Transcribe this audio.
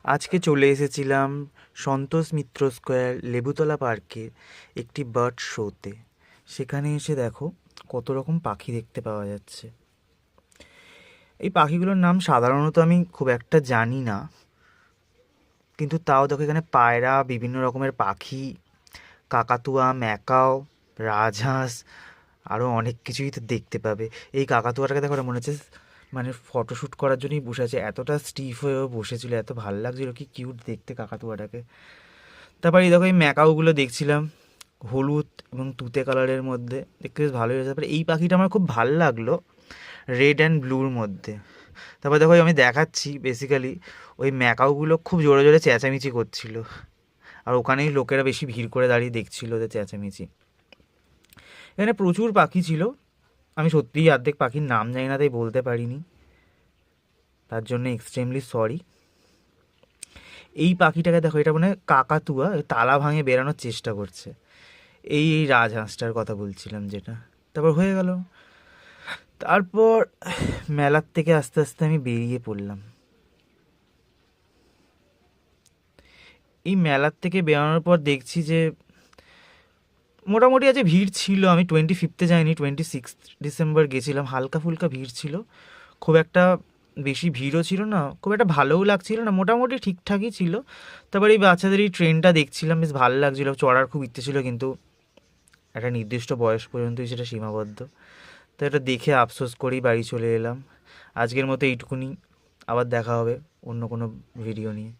আজকে চলে এসেছিলাম সন্তোষ মিত্র স্কোয়ার লেবুতলা পার্কে একটি বার্ড শোতে। সেখানে এসে দেখো কত রকম পাখি দেখতে পাওয়া যাচ্ছে। এই পাখিগুলোর নাম সাধারণত আমি খুব একটা জানি না, কিন্তু তাও দেখো এখানে পায়রা, বিভিন্ন রকমের পাখি, কাকাতুয়া, ম্যাকাও, রাজহাঁস, আরও অনেক কিছুই তো দেখতে পাবে। এই কাকাতুয়াটাকে দেখো, ওটা মনে হচ্ছে মানে ফটোশ্যুট করার জন্যই বসে আছে, এতটা স্টিফ হয়েও বসেছিল, এত ভালো লাগছিল, কি কিউট দেখতে কাকাতুয়াটাকে। তারপর এই দেখো এই ম্যাকাওগুলো দেখছিলাম, হলুদ এবং তুতে কালারের মধ্যে, দেখতে বেশ ভালোই হয়েছে। তারপরে এই পাখিটা আমার খুব ভালো লাগলো, রেড অ্যান্ড ব্লুর মধ্যে। তারপর দেখো আমি দেখাচ্ছি, বেসিক্যালি ওই ম্যাকাওগুলো খুব জোরে জোরে চেঁচামেচি করছিল, আর ওখানেই লোকেরা বেশি ভিড় করে দাঁড়িয়ে দেখছিল ওদের চেঁচামেচি। এখানে প্রচুর পাখি ছিল, আমি সত্যিই অর্ধেক পাখির নাম জানি না, তাই বলতে পারিনি, তার জন্য এক্সট্রিমলি সরি। এই পাখিটাকে দেখো, এটা মানে কাকাতুয়া, তালা ভাঙে বেরানোর চেষ্টা করছে। এই রাজহাঁসটার কথা বলছিলাম যেটা। তারপর হয়ে গেল। তারপর মেলার থেকে আস্তে আস্তে আমি বেরিয়ে পড়লাম। এই মেলার থেকে বেরোনোর পর দেখছি যে মোটামুটি আজকে ভিড় ছিল। আমি 25th যাইনি, 26 ডিসেম্বর গেছিলাম, হালকা ফুলকা ভিড় ছিল, খুব একটা বেশি ভিড়ও ছিল না, খুব একটা ভালোও লাগছিল না, মোটামুটি ঠিকঠাকই ছিল। তারপর এই বাচ্চাদের এই ট্রেনটা দেখছিলাম, বেশ ভালো লাগছিলো, চড়ার খুব ইচ্ছে ছিল, কিন্তু একটা নির্দিষ্ট বয়স পর্যন্তই সেটা সীমাবদ্ধ। তো এটা দেখে আফসোস করেই বাড়ি চলে এলাম। আজকের মতো এইটুকুনি, আবার দেখা হবে অন্য কোনো ভিডিও নিয়ে।